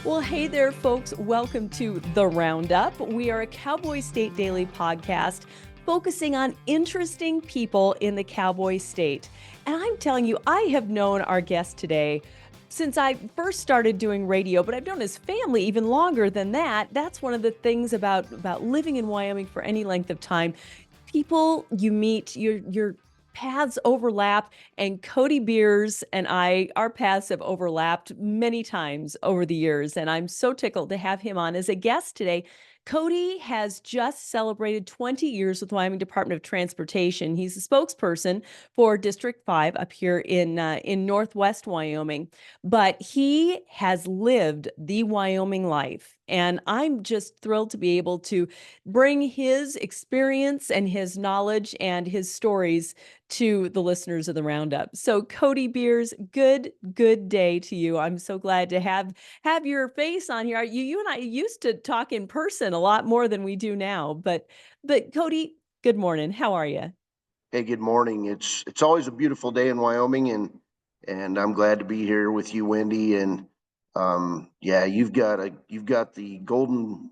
Well, hey there, folks. Welcome to The Roundup. We are a Cowboy State Daily podcast focusing on interesting people in the Cowboy State. And I'm telling you, I have known our guest today since I first started doing radio, but I've known his family even longer than that. That's one of the things about living in Wyoming for any length of time. People you meet, your paths overlap, and Cody Beers and our paths have overlapped many times over the years, and I'm so tickled to have him on as a guest today. Cody has just celebrated 20 years with Wyoming Department of Transportation. He's the spokesperson for District 5 up here in Northwest Wyoming, but he has lived the Wyoming life, and I'm just thrilled to be able to bring his experience and his knowledge and his stories to the listeners of the Roundup. So Cody Beers, good day to you. I'm so glad to have your face on here. You and I used to talk in person a lot more than we do now, but Cody, good morning. How are you? Hey, good morning. It's always a beautiful day in Wyoming, and I'm glad to be here with you, Wendy. And yeah, you've got the golden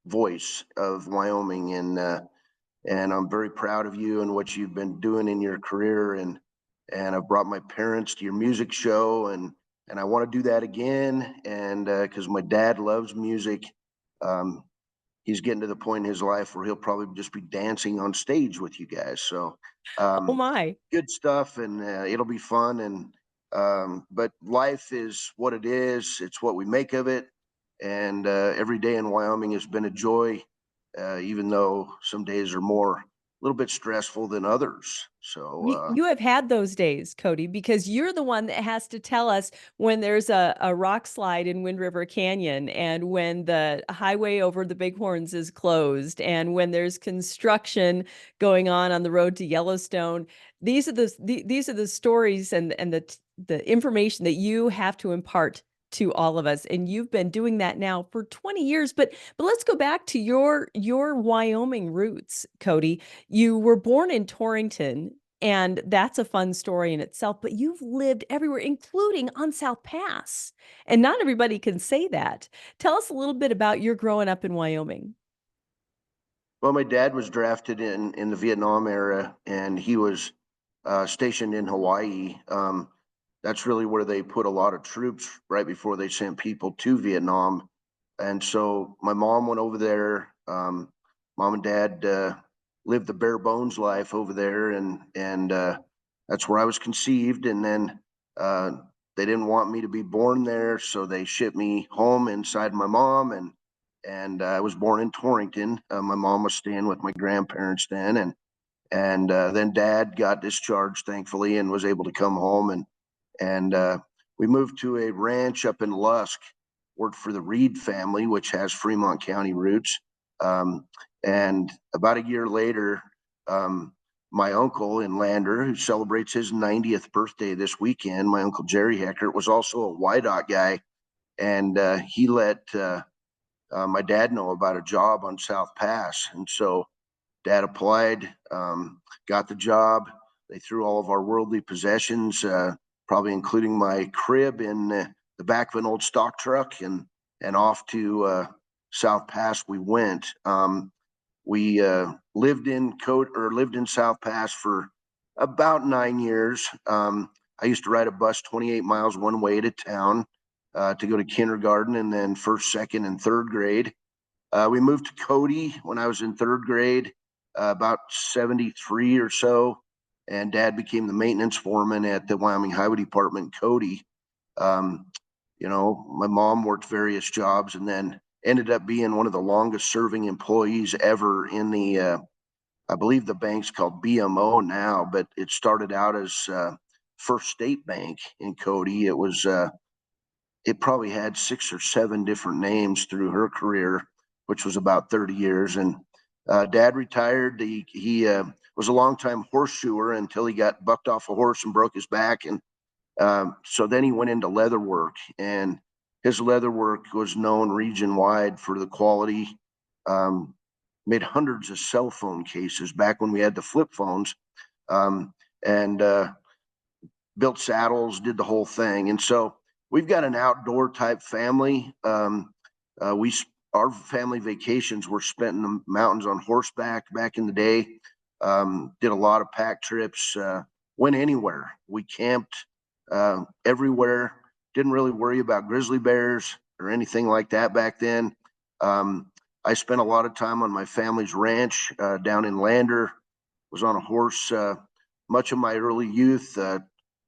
voice of Wyoming, and I'm very proud of you and what you've been doing in your career. And I've brought my parents to your music show, and I want to do that again. And because my dad loves music. Um, he's getting to the point in his life where he'll probably just be dancing on stage with you guys. So Oh um, my. good stuff, and it'll be fun. And but life is what it is. It's what we make of it. And every day in Wyoming has been a joy, even though some days are a little bit stressful than others. So You have had those days, Cody, because you're the one that has to tell us when there's a rock slide in Wind River Canyon, and when the highway over the Bighorns is closed, and when there's construction going on the road to Yellowstone. These are the stories and the information that you have to impart to all of us, and you've been doing that now for 20 years. But let's go back to your Wyoming roots, Cody. You were born in Torrington, and that's a fun story in itself, but you've lived everywhere, including on South Pass. And not everybody can say that. Tell us a little bit about your growing up in Wyoming. well, my dad was drafted in the Vietnam era, and he was stationed in Hawaii. That's really where they put a lot of troops right before they sent people to Vietnam. And so my mom went over there. Mom and dad lived the bare bones life over there, and that's where I was conceived. And then uh, they didn't want me to be born there, so they shipped me home inside my mom, and I was born in Torrington. My mom was staying with my grandparents then, and then dad got discharged, thankfully, and was able to come home, and we moved to a ranch up in Lusk, worked for the Reed family, which has Fremont County roots. Um, and about a year later, my uncle in Lander, who celebrates his 90th birthday this weekend, my uncle Jerry Heckert, was also a WYDOT guy, and he let my dad know about a job on South Pass. And so dad applied, got the job. They threw all of our worldly possessions, probably including my crib, in the back of an old stock truck, and off to South Pass we went. We lived in South Pass for about 9 years. I used to ride a bus 28 miles one way to town to go to kindergarten, and then first, second, and third grade. We moved to Cody when I was in third grade, about 73 or so, and dad became the maintenance foreman at the Wyoming Highway Department in Cody. Um, my mom worked various jobs and then ended up being one of the longest serving employees ever in I believe the bank's called BMO now, but it started out as First State Bank in Cody. It probably had 6 or 7 different names through her career, which was about 30 years. And dad retired. He was a longtime horseshoer until he got bucked off a horse and broke his back. And so then he went into leather work, and his leather work was known region wide for the quality. Um, Made hundreds of cell phone cases back when we had the flip phones, um, and built saddles, did the whole thing. And so we've got an outdoor type family. Our family vacations were spent in the mountains on horseback back in the day. Did a lot of pack trips, went anywhere. We camped everywhere. Didn't really worry about grizzly bears or anything like that back then. I spent a lot of time on my family's ranch down in Lander. Was on a horse much of my early youth,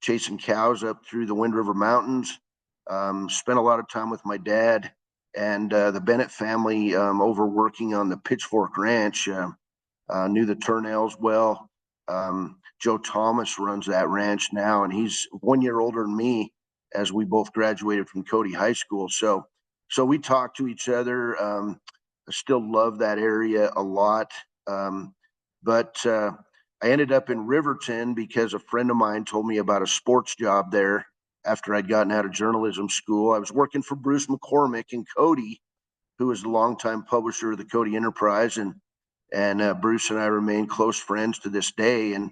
chasing cows up through the Wind River Mountains. Spent a lot of time with my dad and the Bennett family over working on the Pitchfork Ranch. Knew the Turnells well. Joe Thomas runs that ranch now, and he's 1 year older than me, as we both graduated from Cody High School. So we talk to each other. I still love that area a lot. But I ended up in Riverton because a friend of mine told me about a sports job there after I'd gotten out of journalism school. I was working for Bruce McCormick and Cody, who was the longtime publisher of the Cody Enterprise, and Bruce and I remain close friends to this day. And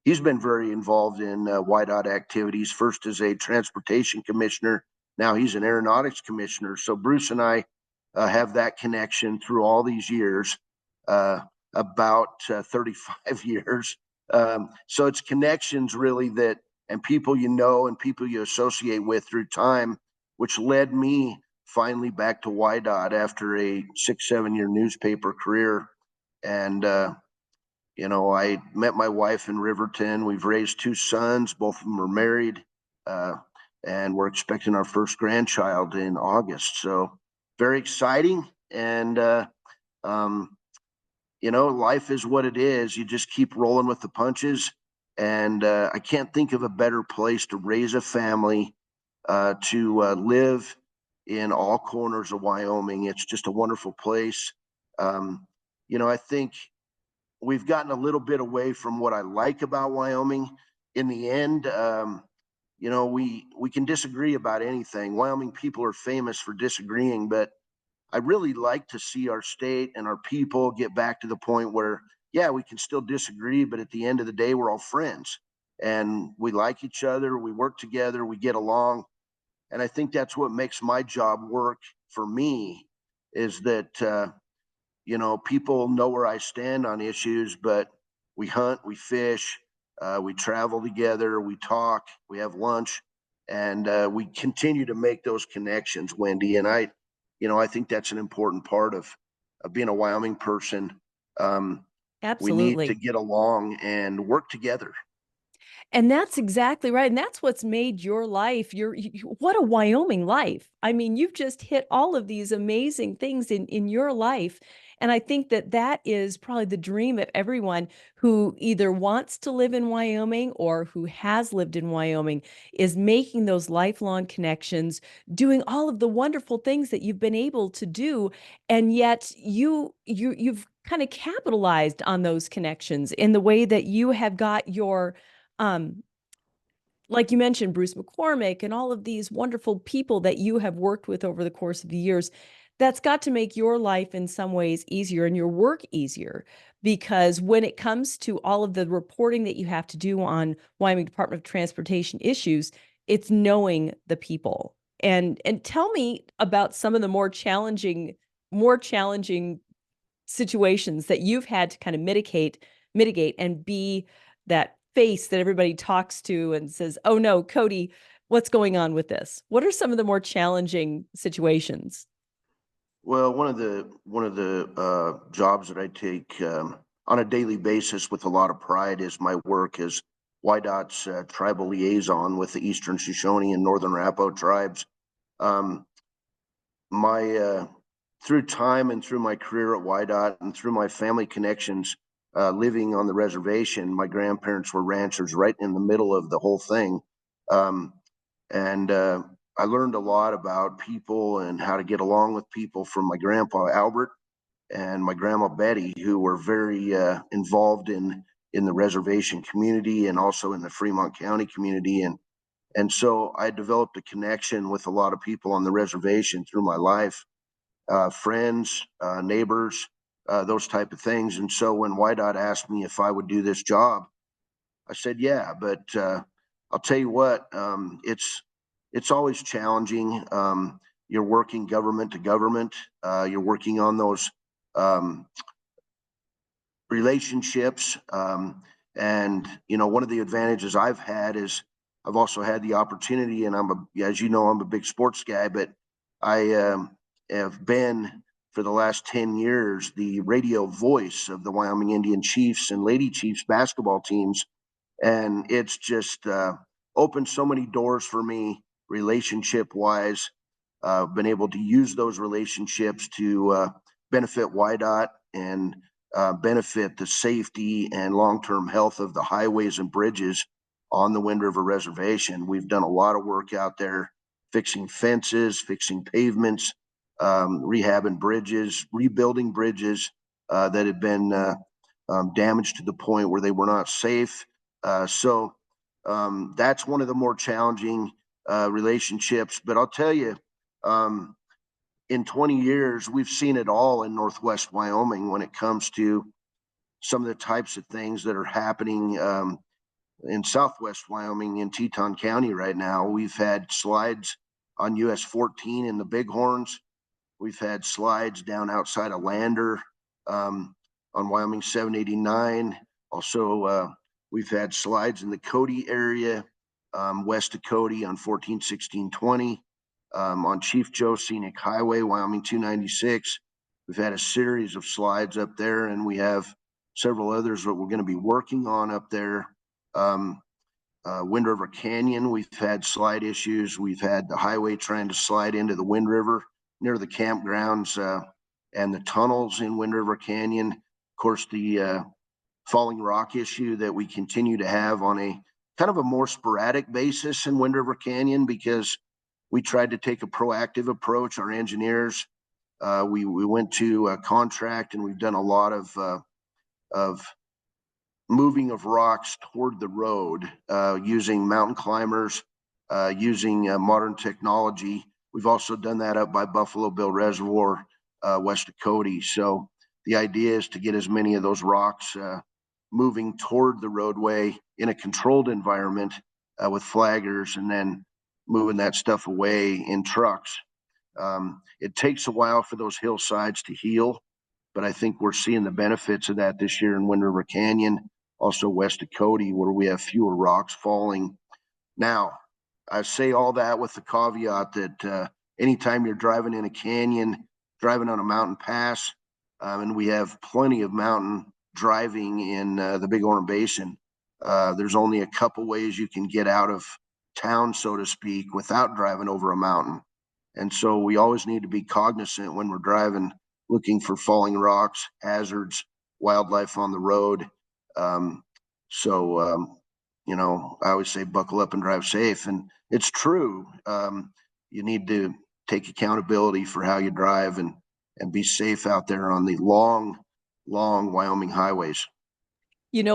he's been very involved in WYDOT activities, first as a transportation commissioner. Now he's an aeronautics commissioner. So Bruce and I have that connection through all these years, about 35 years. So it's connections really that, and people you know and people you associate with through time, which led me finally back to WYDOT after a 6-7 year newspaper career. And I met my wife in Riverton. We've raised 2 sons. Both of them are married, and we're expecting our first grandchild in August. So very exciting. And life is what it is. You just keep rolling with the punches. And I can't think of a better place to raise a family, to live in all corners of Wyoming. It's just a wonderful place. I think we've gotten a little bit away from what I like about Wyoming. In the end, we can disagree about anything. Wyoming people are famous for disagreeing, but I really like to see our state and our people get back to the point where, yeah, we can still disagree, but at the end of the day, we're all friends and we like each other. We work together, we get along. And I think that's what makes my job work for me, is that, people know where I stand on issues, but we hunt, we fish, we travel together, we talk, we have lunch, and we continue to make those connections, Wendy. And I think that's an important part of being a Wyoming person. We need to Absolutely. get along and work together. And that's exactly right. And that's what's made your life, what a Wyoming life. I mean, you've just hit all of these amazing things in your life. And I think that that is probably the dream of everyone who either wants to live in Wyoming or who has lived in Wyoming, is making those lifelong connections, doing all of the wonderful things that you've been able to do. And yet you've kind of capitalized on those connections in the way that you have got your um, like you mentioned, Bruce McCormick and all of these wonderful people that you have worked with over the course of the years. That's got to make your life in some ways easier and your work easier, because when it comes to all of the reporting that you have to do on Wyoming Department of Transportation issues, it's knowing the people. And tell me about some of the more challenging situations that you've had to kind of mitigate and be that face that everybody talks to and says, "Oh no, Cody, what's going on with this?" What are some of the more challenging situations? Well, one of the jobs that I take on a daily basis with a lot of pride is my work as WYDOT's tribal liaison with the Eastern Shoshone and Northern Arapaho tribes. Um, my Through time and through my career at WYDOT and through my family connections, living on the reservation, my grandparents were ranchers right in the middle of the whole thing. Um, and I learned a lot about people and how to get along with people from my grandpa Albert and my grandma Betty, who were very involved in the reservation community and also in the Fremont County community. And so I developed a connection with a lot of people on the reservation through my life, friends, neighbors, those type of things. And so when WYDOT asked me if I would do this job, I said, yeah, but I'll tell you what, it's always challenging. You're working government to government. You're working on those um, relationships. And one of the advantages I've had is I've also had the opportunity, and as you know, I'm a big sports guy, but I have been for the last 10 years the radio voice of the Wyoming Indian Chiefs and Lady Chiefs basketball teams. And it's just opened so many doors for me relationship wise. Been able to use those relationships to benefit WYDOT and benefit the safety and long-term health of the highways and bridges on the Wind River Reservation. We've done a lot of work out there, fixing fences, fixing pavements, rehabbing bridges, rebuilding bridges that had been damaged to the point where they were not safe. So that's one of the more challenging relationships. But I'll tell you, um, in 20 years, we've seen it all in Northwest Wyoming when it comes to some of the types of things that are happening in Southwest Wyoming in Teton County right now. We've had slides on US 14 in the Bighorns. We've had slides down outside of Lander on Wyoming 789. Also, we've had slides in the Cody area, west of Cody on 14, 16, 20, on Chief Joe Scenic Highway, Wyoming 296. We've had a series of slides up there, and we have several others that we're going to be working on up there. Wind River Canyon, we've had slide issues. We've had the highway trying to slide into the Wind River near the campgrounds and the tunnels in Wind River Canyon. Of course, the falling rock issue that we continue to have on a kind of a more sporadic basis in Wind River Canyon, because we tried to take a proactive approach. Our engineers, we went to a contract, and we've done a lot of moving of rocks toward the road using mountain climbers, using modern technology. We've also done that up by Buffalo Bill Reservoir, west of Cody. So the idea is to get as many of those rocks moving toward the roadway in a controlled environment with flaggers, and then moving that stuff away in trucks. It takes a while for those hillsides to heal, but I think we're seeing the benefits of that this year in Wind River Canyon, also west of Cody, where we have fewer rocks falling. Now, I say all that with the caveat that anytime you're driving in a canyon, driving on a mountain pass, and we have plenty of mountain driving in the Bighorn Basin, there's only a couple ways you can get out of town, so to speak, without driving over a mountain. And so we always need to be cognizant when we're driving, looking for falling rocks, hazards, wildlife on the road. I always say buckle up and drive safe. And it's true. You need to take accountability for how you drive and be safe out there on the long Wyoming highways.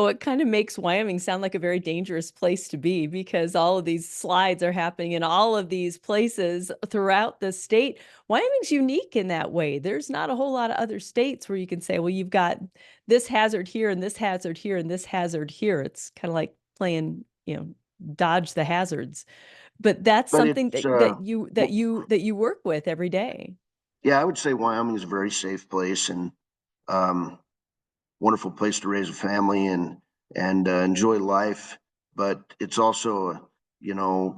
It kind of makes Wyoming sound like a very dangerous place to be, because all of these slides are happening in all of these places throughout the state. Wyoming's unique in that way. There's not a whole lot of other states where you can say, well, you've got this hazard here and this hazard here and this hazard here. It's kind of like playing, dodge the hazards. But that's But something it's that you work with every day. yeah, I would say Wyoming is a very safe place, and um, wonderful place to raise a family and enjoy life. But it's also,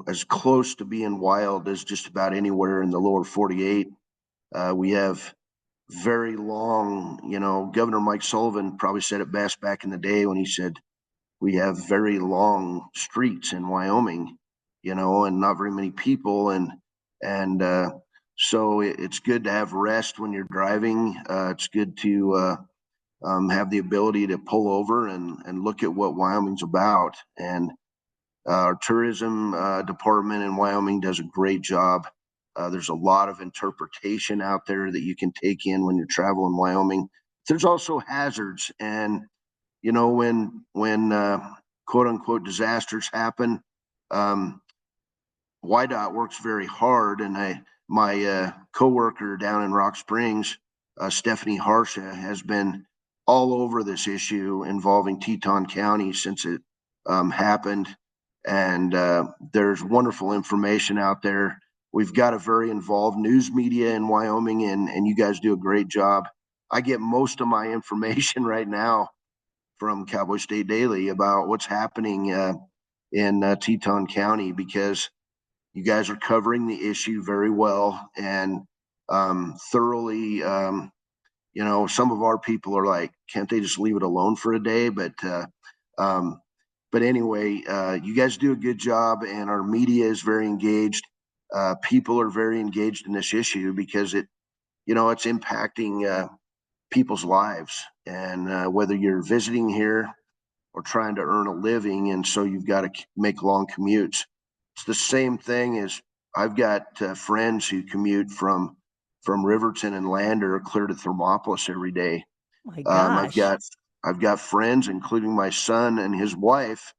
as close to being wild as just about anywhere in the lower 48. We have very long, Governor Mike Sullivan probably said it best back in the day when he said, we have very long streets in Wyoming, and not very many people. And so it's good to have rest when you're driving. It's good to have the ability to pull over and look at what Wyoming's about. And our tourism department in Wyoming does a great job. There's a lot of interpretation out there that you can take in when you're traveling Wyoming. There's also hazards, and when quote unquote disasters happen, WYDOT works very hard, and my coworker down in Rock Springs, Stephanie Harsha, has been all over this issue involving Teton County since it happened. And there's wonderful information out there. We've got a very involved news media in Wyoming, and you guys do a great job. I get most of my information right now from Cowboy State Daily about what's happening in Teton County, because you guys are covering the issue very well and thoroughly. Some of our people are like, can't they just leave it alone for a day? Um, but anyway, you guys do a good job, and our media is very engaged. People are very engaged in this issue because it's impacting people's lives, and whether you're visiting here or trying to earn a living, and so you've got to make long commutes. It's the same thing as I've got friends who commute from Riverton and Lander clear to Thermopolis every day. My Um, I've gosh. got I've got friends, including my son and his wife,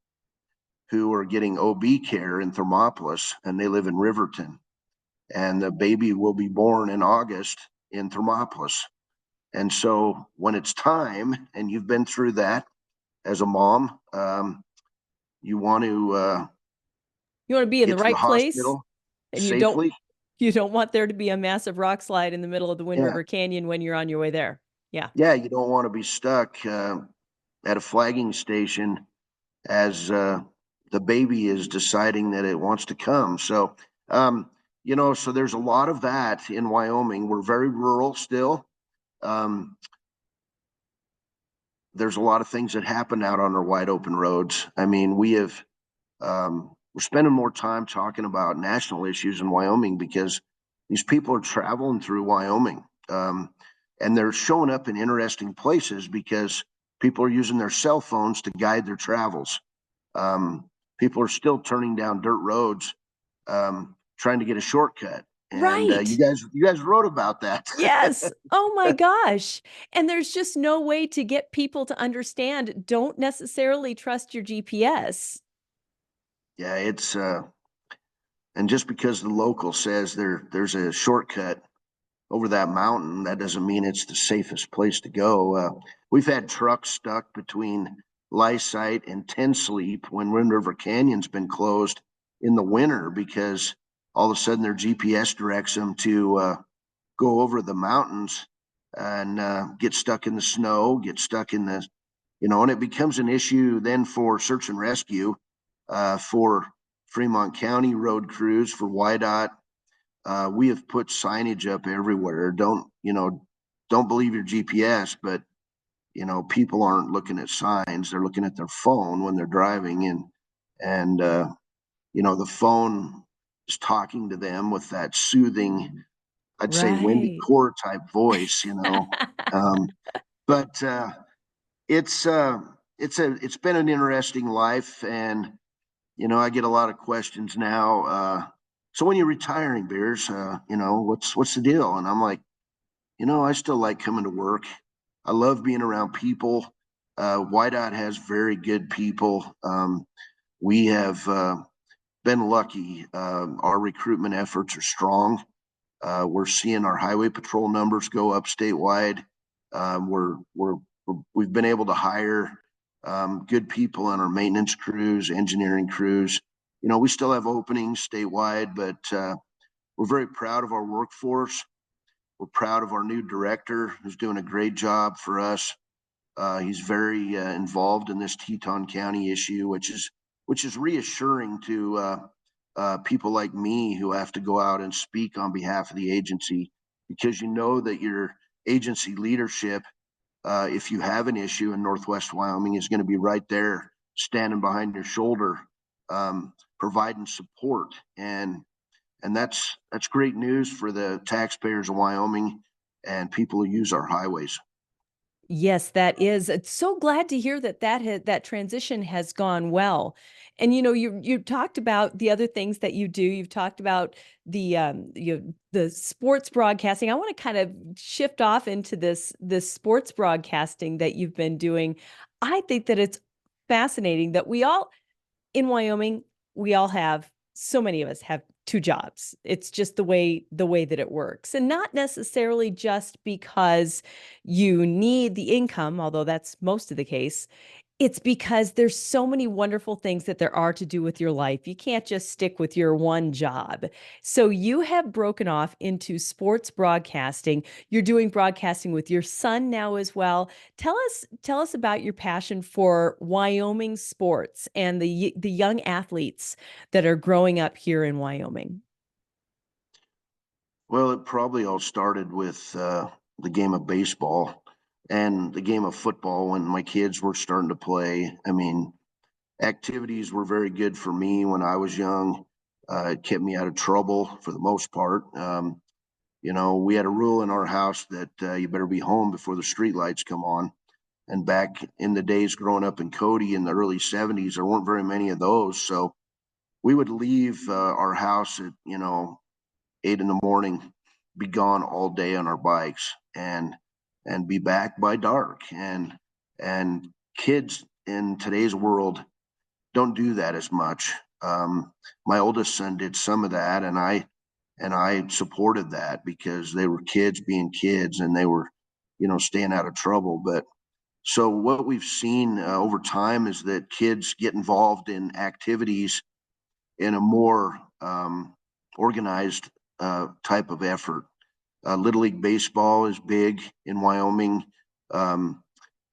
who are getting OB care in Thermopolis, and they live in Riverton. And the baby will be born in August in Thermopolis. And so when it's time, and you've been through that as a mom, you want to You want to be in the get to the right place, hospital and safely. you don't want there to be a massive rock slide in the middle of the Wind Yeah, River Canyon when you're on your way there. Yeah. yeah, you don't want to be stuck at a flagging station as the baby is deciding that it wants to come. So, so there's a lot of that in Wyoming. We're very rural still. Um, there's a lot of things that happen out on our wide open roads. I mean, we're spending more time talking about national issues in Wyoming because these people are traveling through Wyoming, and they're showing up in interesting places because people are using their cell phones to guide their travels. Um, People are still turning down dirt roads, trying to get a shortcut. And you Right. guys wrote about that. Yes. Oh my gosh. And there's just no way to get people to understand, don't necessarily trust your GPS. Yeah, it's and just because the local says there's a shortcut over that mountain, that doesn't mean it's the safest place to go. We've had trucks stuck between Lysite and Ten Sleep when Wind River Canyon's been closed in the winter because all of a sudden their GPS directs them to go over the mountains and get stuck in the snow, get stuck in and it becomes an issue then for search and rescue, for Fremont County road crews, for WYDOT. We have put signage up everywhere. Don't believe your GPS, but people aren't looking at signs. They're looking at their phone when they're driving, and the phone is talking to them with that soothing, I'd say Wendy Right. Corr type voice. Um, but it's it's been an interesting life, and I get a lot of questions now. So when you're retiring, Beers, what's the deal? And I'm like, I still like coming to work. I love being around people. WYDOT has very good people. We have been lucky. Our recruitment efforts are strong. We're seeing our highway patrol numbers go up statewide. We've been able to hire good people on our maintenance crews, engineering crews. We still have openings statewide, but we're very proud of our workforce. We're proud of our new director who's doing a great job for us. He's very involved in this Teton County issue, which is reassuring to people like me who have to go out and speak on behalf of the agency, because that your agency leadership, if you have an issue in Northwest Wyoming, is going to be right there, standing behind your shoulder, providing support, and that's great news for the taxpayers of Wyoming and people who use our highways. Yes, that is. It's so glad to hear that transition has gone well. And you talked about the other things that you do. You've talked about the sports broadcasting. I want to kind of shift off into this sports broadcasting that you've been doing. I think that it's fascinating that we all in Wyoming, we all have, so many of us have two jobs. It's just the way that it works. And not necessarily just because you need the income, although that's most of the case. It's because there's so many wonderful things that there are to do with your life. You can't just stick with your one job. So you have broken off into sports broadcasting. You're doing broadcasting with your son now as well. Tell us about your passion for Wyoming sports and the young athletes that are growing up here in Wyoming. Well, it probably all started with the game of baseball and the game of football when my kids were starting to play. I mean, activities were very good for me when I was young. It kept me out of trouble for the most part. We had a rule in our house that you better be home before the street lights come on. And back in the days growing up in Cody in the early 70s, there weren't very many of those. So we would leave our house at, 8 in the morning, be gone all day on our bikes and be back by dark. And kids in today's world don't do that as much. My oldest son did some of that, and I supported that because they were kids being kids and they were, staying out of trouble. But so what we've seen over time is that kids get involved in activities in a more organized type of effort. Little League Baseball is big in Wyoming. Um,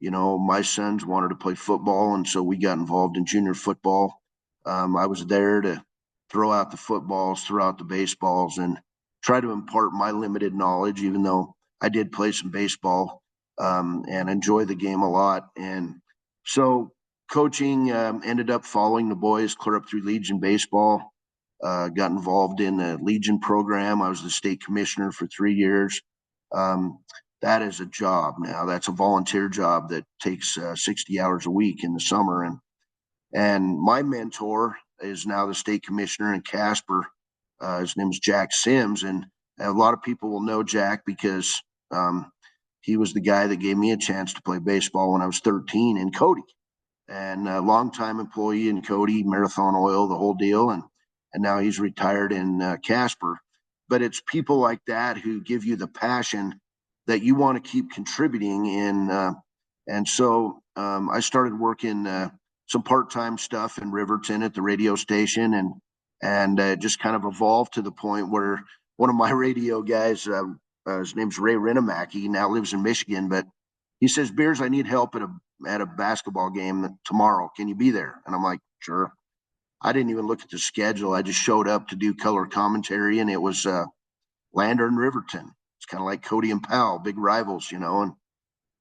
my sons wanted to play football, and so we got involved in junior football. I was there to throw out the footballs, throw out the baseballs, and try to impart my limited knowledge, even though I did play some baseball and enjoy the game a lot. And so coaching ended up following the boys clear up through Legion Baseball. Got involved in the Legion program. I was the state commissioner for 3 years. Um, that is a job now. That's a volunteer job that takes 60 hours a week in the summer. And my mentor is now the state commissioner in Casper. His name is Jack Sims, and a lot of people will know Jack because he was the guy that gave me a chance to play baseball when I was 13 in Cody, and a longtime employee in Cody, Marathon Oil, the whole deal. And now he's retired in Casper. But it's people like that who give you the passion that you want to keep contributing in. And so I started working some part-time stuff in Riverton at the radio station, and just kind of evolved to the point where one of my radio guys, his name's Ray Renemack, he now lives in Michigan, but he says, Beers, I need help at a basketball game tomorrow. Can you be there? And I'm like, sure. I didn't even look at the schedule. I just showed up to do color commentary, and it was Lander and Riverton. It's kind of like Cody and Powell, big rivals, And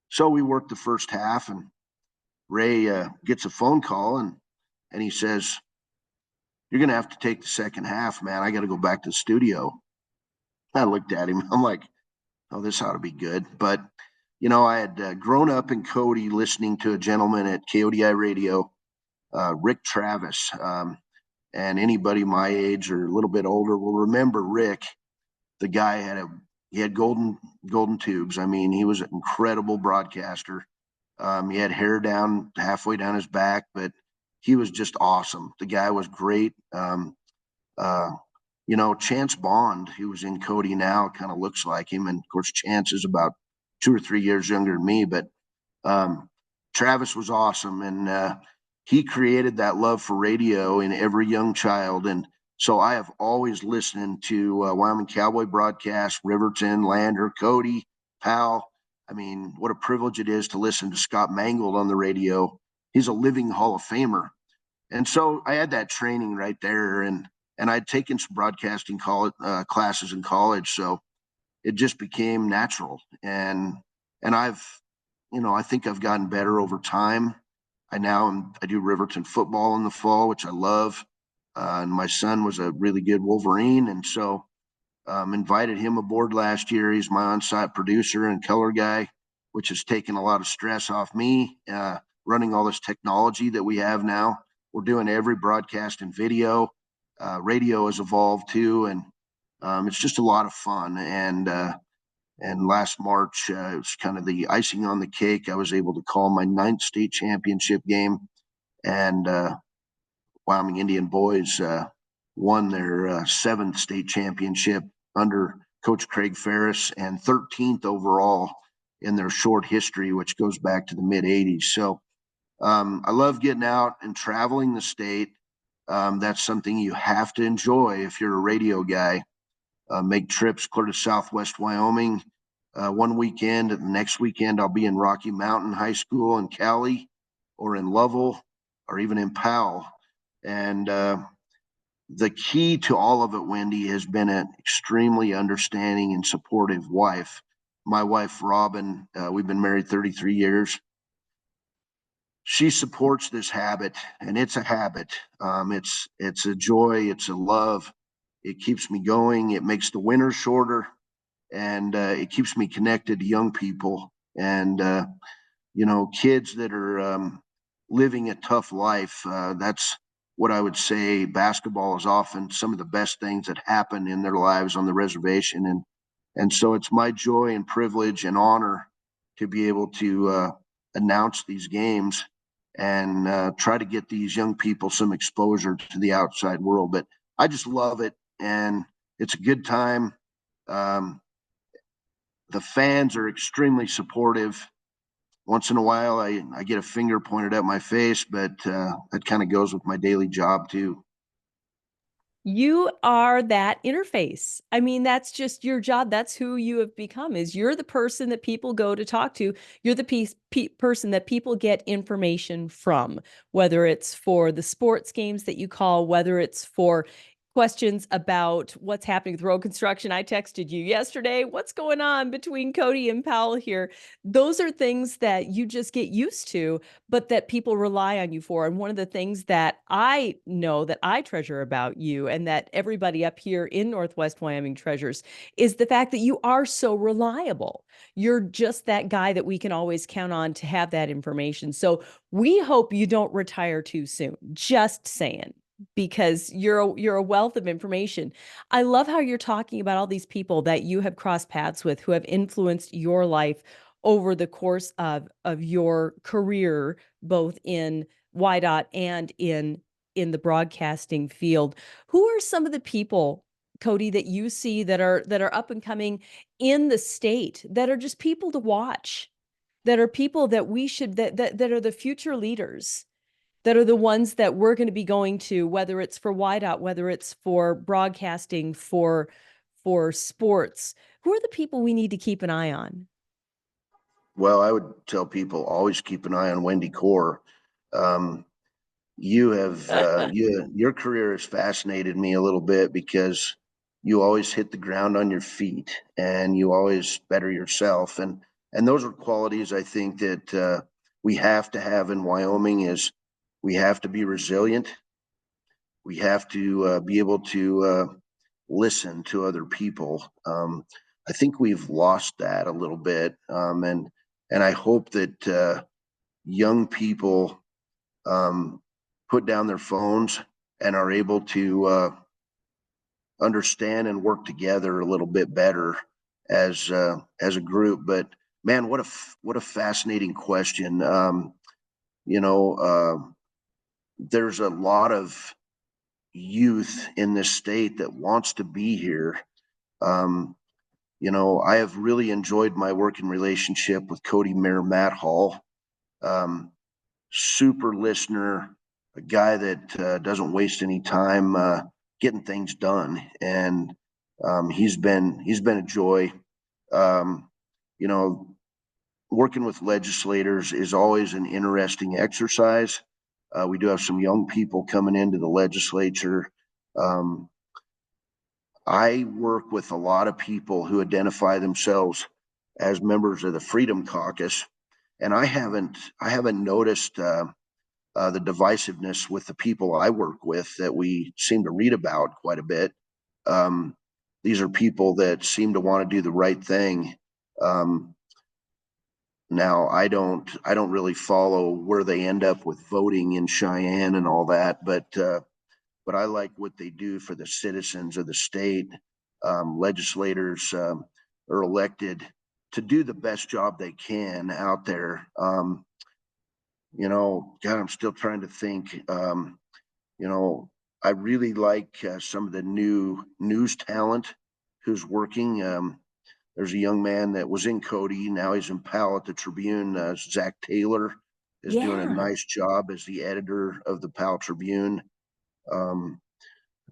so we worked the first half, and Ray gets a phone call, and he says, "You're going to have to take the second half, man. I got to go back to the studio." I looked at him. I'm like, "Oh, this ought to be good." But I had grown up in Cody listening to a gentleman at KODI Radio, Rick Travis. And anybody my age or a little bit older will remember Rick. The guy he had golden tubes. I mean, he was an incredible broadcaster. He had hair down halfway down his back, but he was just awesome. The guy was great. Uh, Chance Bond, who was in Cody now, kind of looks like him. And of course, Chance is about 2 or 3 years younger than me, but Travis was awesome. And he created that love for radio in every young child. And so I have always listened to Wyoming Cowboy broadcasts, Riverton, Lander, Cody, Powell. I mean, what a privilege it is to listen to Scott Mangold on the radio. He's a living Hall of Famer. And so I had that training right there. And I'd taken some broadcasting classes in college. So it just became natural. And I think I've gotten better over time. I do Riverton football in the fall, which I love. And my son was a really good Wolverine. And so invited him aboard last year. He's my on-site producer and color guy, which has taken a lot of stress off me, running all this technology that we have now. We're doing every broadcast in video. Radio has evolved too. And it's just a lot of fun. And last March, it was kind of the icing on the cake. I was able to call my 9th state championship game, and Wyoming Indian boys won their 7th state championship under Coach Craig Ferris and 13th overall in their short history, which goes back to the mid 80s. So I love getting out and traveling the state. That's something you have to enjoy if you're a radio guy. Make trips clear to Southwest Wyoming one weekend, and the next weekend I'll be in Rocky Mountain High School in Cali, or in Lovell, or even in Powell. And the key to all of it, Wendy, has been an extremely understanding and supportive wife. My wife, Robin, we've been married 33 years. She supports this habit, and it's a habit. It's a joy. It's a love. It keeps me going. It makes the winter shorter, and it keeps me connected to young people and kids that are living a tough life. That's what I would say. Basketball is often some of the best things that happen in their lives on the reservation, and so it's my joy and privilege and honor to be able to announce these games and try to get these young people some exposure to the outside world. But I just love it, and it's a good time. Um, the fans are extremely supportive. Once in a while, I get a finger pointed at my face, but that kind of goes with my daily job too. You are that interface. I mean, that's just your job. That's who you have become. Is you're the person that people go to talk to. You're the person that people get information from, whether it's for the sports games that you call, whether it's for questions about what's happening with road construction. I texted you yesterday, what's going on between Cody and Powell here? Those are things that you just get used to, but that people rely on you for. And one of the things that I know that I treasure about you, and that everybody up here in Northwest Wyoming treasures, is the fact that you are so reliable. You're just that guy that we can always count on to have that information. So we hope you don't retire too soon. Just saying, because you're a wealth of information. I love how you're talking about all these people that you have crossed paths with who have influenced your life over the course of your career, both in WYDOT and in the broadcasting field. Who are some of the people, Cody, that you see that are up and coming in the state, that are just people to watch, that are people that we should that are the future leaders, that are the ones that we're going to be going to, whether it's for WYDOT, whether it's for broadcasting, for sports? Who are the people we need to keep an eye on? Well, I would tell people always keep an eye on Wendy Corr. Um, you have your career has fascinated me a little bit because you always hit the ground on your feet and you always better yourself, and those are qualities I think that we have to have in Wyoming. Is we have to be resilient. We have to be able to listen to other people. I think we've lost that a little bit, and I hope that young people um, put down their phones and are able to understand and work together a little bit better as a group. But man, what a fascinating question. You know, there's a lot of youth in this state that wants to be here. Um, I have really enjoyed my working relationship with Cody Mayor Matt Hall. Um, Super listener, a guy that doesn't waste any time getting things done, and he's been a joy. Um, you know, Working with legislators is always an interesting exercise. We do have some young people coming into the legislature. Um, I work with a lot of people who identify themselves as members of the Freedom Caucus, and I haven't noticed the divisiveness with the people I work with that we seem to read about quite a bit. Um, these are people that seem to want to do the right thing. Um, Now, I don't really follow where they end up with voting in Cheyenne and all that, but I like what they do for the citizens of the state. Legislators are elected to do the best job they can out there. God, I'm still trying to think. You know, I really like some of the new news talent who's working. There's a young man that was in Cody, now he's in Powell at the Tribune. Zach Taylor is doing a Yeah. nice job as the editor of the Pal Tribune. Um,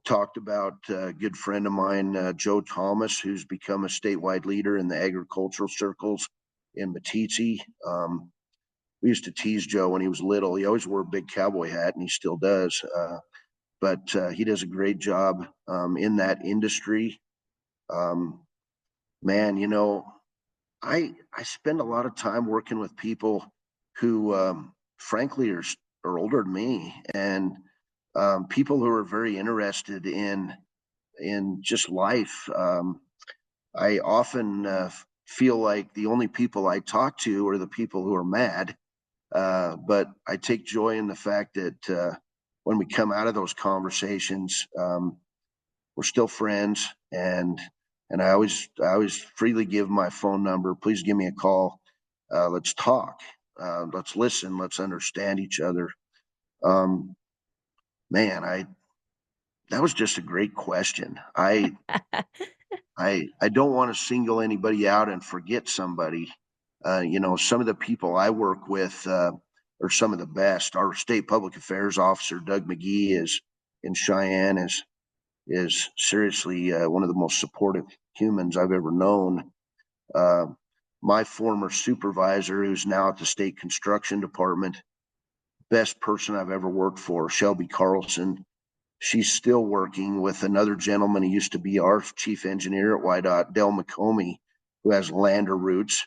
Talked about a good friend of mine, Joe Thomas, who's become a statewide leader in the agricultural circles in Meeteetse. We used to tease Joe when he was little. He always wore a big cowboy hat, and he still does. But he does a great job in that industry. Um, Man, I spend a lot of time working with people who, frankly, are older than me, and people who are very interested in just life. I often feel like the only people I talk to are the people who are mad. But I take joy in the fact that when we come out of those conversations, we're still friends, and I always freely give my phone number. Please give me a call. Let's talk. Let's listen. Let's understand each other. Um, Man, I that was just a great question. I don't want to single anybody out and forget somebody. Some of the people I work with are some of the best. Our state public affairs officer, Doug McGee, is in Cheyenne, is seriously one of the most supportive humans I've ever known. Uh, my former supervisor, who's now at the state construction department, best person I've ever worked for, Shelby Carlson. She's still working with another gentleman who used to be our chief engineer at WYDOT, Del McComey, who has Lander roots.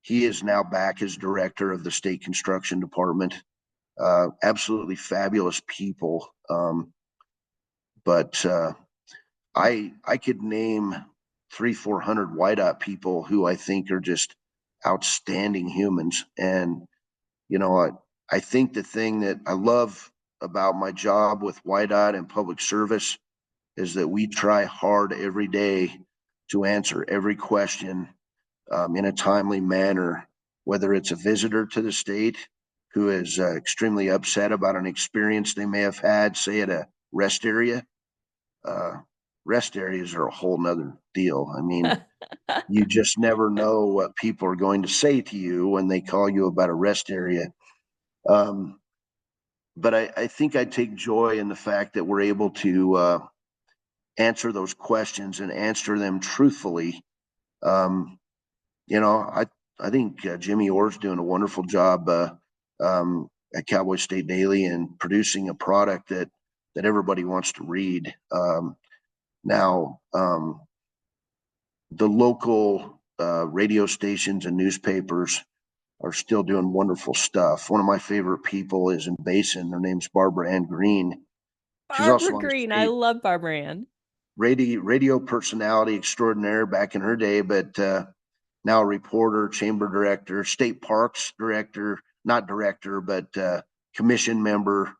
He is now back as director of the state construction department. Absolutely fabulous people. But I could name 300-400 WYDOT people who I think are just outstanding humans. And I think the thing that I love about my job with WYDOT and public service is that we try hard every day to answer every question in a timely manner, whether it's a visitor to the state who is extremely upset about an experience they may have had, say at a rest area. Uh, Rest areas are a whole nother deal. I mean, you just never know what people are going to say to you when they call you about a rest area. Um, but I think I take joy in the fact that we're able to answer those questions and answer them truthfully. Um, I think Jimmy Orr's doing a wonderful job at Cowboy State Daily and producing a product that everybody wants to read. Now, the local radio stations and newspapers are still doing wonderful stuff. One of my favorite people is in Basin. Her name's Barbara Ann Green. She's also Barbara on the Green. I state love Barbara Ann. radio personality extraordinaire back in her day, but now a reporter, chamber director, state parks director, not director, but commission member.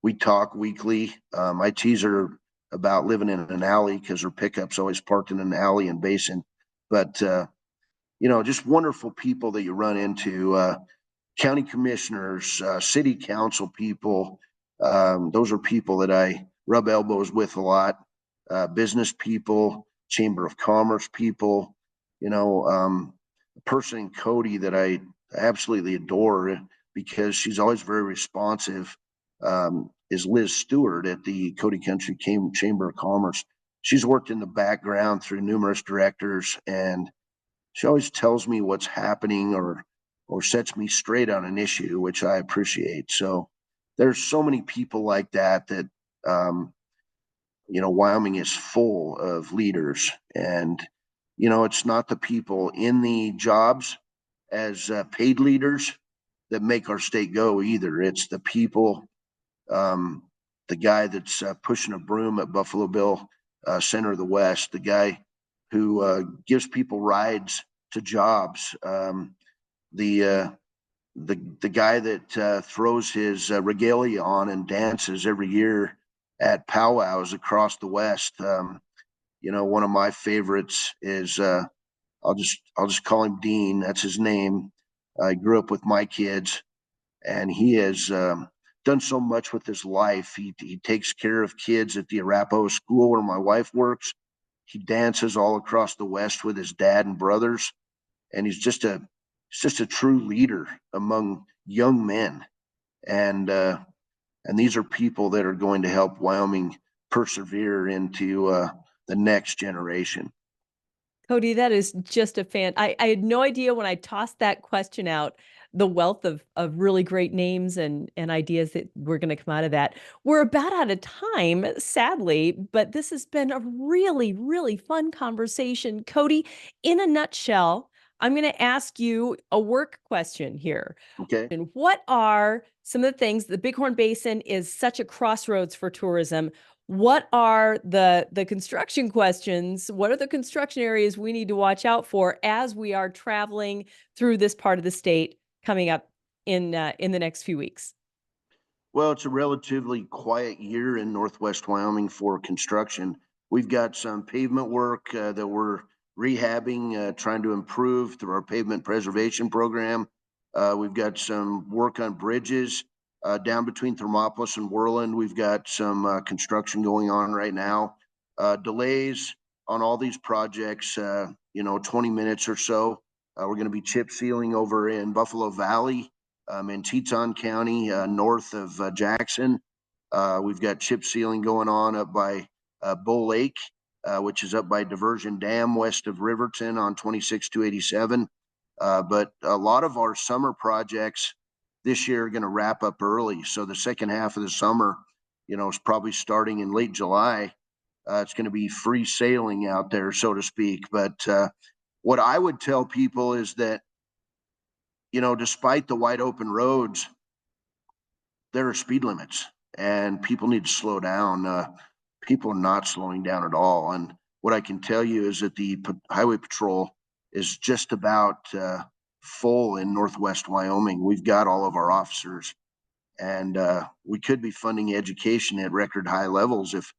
We talk weekly. I tease her about living in an alley because her pickup's always parked in an alley in Basin. But just wonderful people that you run into. County commissioners, city council people. Those are people that I rub elbows with a lot. Business people, chamber of commerce people. A person in Cody that I absolutely adore because she's always very responsive. Is Liz Stewart at the Cody Country Chamber of Commerce. She's worked in the background through numerous directors, and she always tells me what's happening or sets me straight on an issue, which I appreciate. So there's so many people like that um, Wyoming is full of leaders, and it's not the people in the jobs as paid leaders that make our state go either. It's the people, um, the guy that's pushing a broom at Buffalo Bill Center of the West, the guy who gives people rides to jobs, the uh, the guy that throws his regalia on and dances every year at powwows across the West. One of my favorites is I'll just call him Dean. That's his name. I grew up with my kids, and he has done so much with his life. He takes care of kids at the Arapahoe school where my wife works. He dances all across the West with his dad and brothers, and he's just he's just a true leader among young men. And these are people that are going to help Wyoming persevere into the next generation. Cody, that is just a fan. I had no idea when I tossed that question out, the wealth of really great names and ideas that were going to come out of that. We're about out of time, sadly, but this has been a really, really fun conversation. Cody, in a nutshell, I'm going to ask you a work question here. Okay. And what are some of the things? The Bighorn Basin is such a crossroads for tourism. What are the construction questions? What are the construction areas we need to watch out for as we are traveling through this part of the state coming up in the next few weeks? Well, it's a relatively quiet year in Northwest Wyoming for construction. We've got some pavement work that we're rehabbing, trying to improve through our pavement preservation program. We've got some work on bridges down between Thermopolis and Worland. We've got some construction going on right now. Delays on all these projects, 20 minutes or so. We're going to be chip sealing over in Buffalo Valley in Teton County, north of Jackson. We've got chip sealing going on up by Bull Lake, which is up by Diversion Dam west of Riverton on 26287. But a lot of our summer projects this year are going to wrap up early. So the second half of the summer, is probably starting in late July. It's going to be free sailing out there, so to speak. But what I would tell people is that, despite the wide open roads, there are speed limits and people need to slow down. People are not slowing down at all. And what I can tell you is that the highway patrol is just about full in Northwest Wyoming. We've got all of our officers, and we could be funding education at record high levels if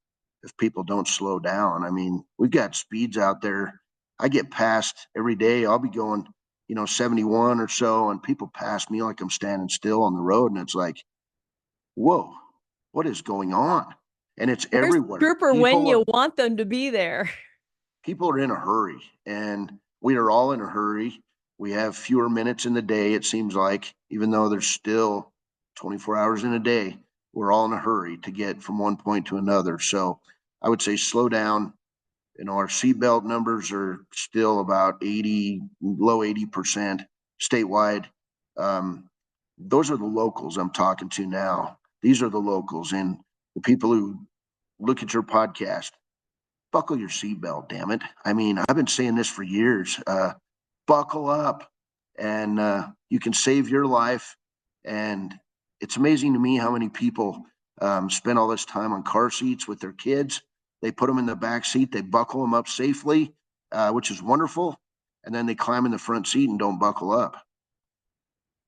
people don't slow down. I mean, we've got speeds out there. I get passed every day. I'll be going, 71 or so, and people pass me like I'm standing still on the road, and it's like, whoa, what is going on? And it's Where's the everywhere. trooper when you want them to be there? People are in a hurry, and we are all in a hurry. We have fewer minutes in the day, it seems like, even though there's still 24 hours in a day. We're all in a hurry to get from one point to another. So I would say slow down. Our seatbelt numbers are still about 80, low 80% statewide. Those are the locals I'm talking to now. These are the locals, and the people who look at your podcast. Buckle your seatbelt, damn it. I mean, I've been saying this for years. Buckle up, and you can save your life. And it's amazing to me how many people spend all this time on car seats with their kids. They put them in the back seat, they buckle them up safely, which is wonderful. And then they climb in the front seat and don't buckle up.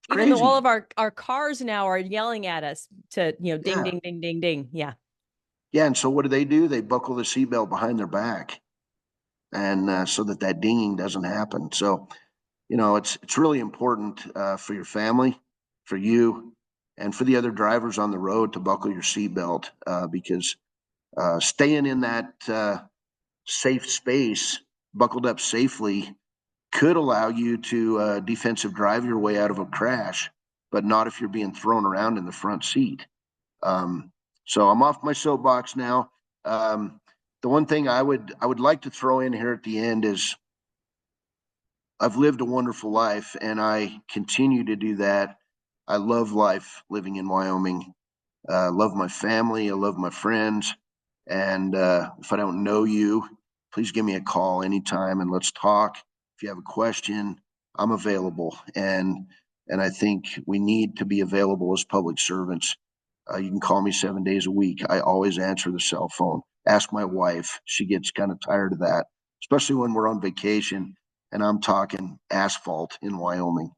It's Even though all crazy. of our cars now are yelling at us to, ding, Yeah. ding, ding, ding, ding. Yeah. Yeah. And so what do? They buckle the seatbelt behind their back, and so that dinging doesn't happen. So, it's really important for your family, for you, and for the other drivers on the road to buckle your seatbelt because staying in that safe space, buckled up safely, could allow you to defensive drive your way out of a crash, but not if you're being thrown around in the front seat. So I'm off my soapbox now. The one thing I would like to throw in here at the end is I've lived a wonderful life, and I continue to do that. I love life living in Wyoming. I love my family. I love my friends. And if I don't know you, please give me a call anytime and let's talk. If you have a question, I'm available. And I think we need to be available as public servants. You can call me 7 days a week. I always answer the cell phone. Ask my wife. She gets kind of tired of that, especially when we're on vacation and I'm talking asphalt in Wyoming.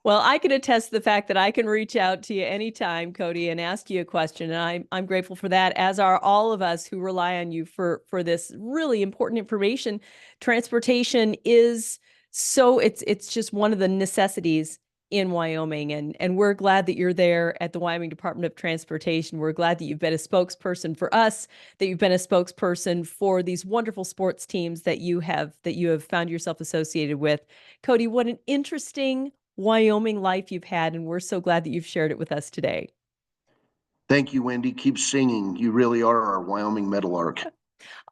Well, I can attest to the fact that I can reach out to you anytime, Cody, and ask you a question. And I'm grateful for that, as are all of us who rely on you for this really important information. Transportation is it's just one of the necessities in Wyoming. And we're glad that you're there at the Wyoming Department of Transportation. We're glad that you've been a spokesperson for us, that you've been a spokesperson for these wonderful sports teams that you have found yourself associated with. Cody, what an interesting Wyoming life you've had, and we're so glad that you've shared it with us today. Thank you, Wendy. Keep singing. You really are our Wyoming meadowlark.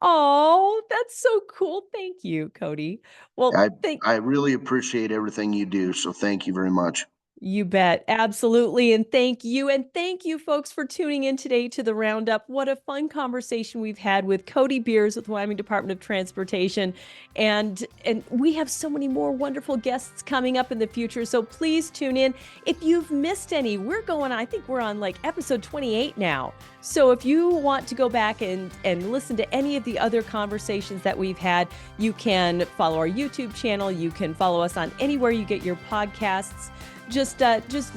Oh, that's so cool. Thank you, Cody. Well, I I really appreciate everything you do, so thank you very much. You bet. Absolutely. And thank you. And thank you, folks, for tuning in today to the Roundup. What a fun conversation we've had with Cody Beers with the Wyoming Department of Transportation. And we have so many more wonderful guests coming up in the future. So please tune in. If you've missed any, I think we're on like episode 28 now. So if you want to go back and listen to any of the other conversations that we've had, you can follow our YouTube channel. You can follow us on anywhere you get your podcasts. Just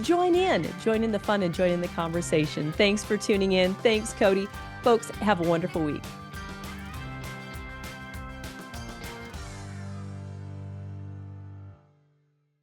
join in the fun and join in the conversation. Thanks for tuning in. Thanks, Cody. Folks, have a wonderful week.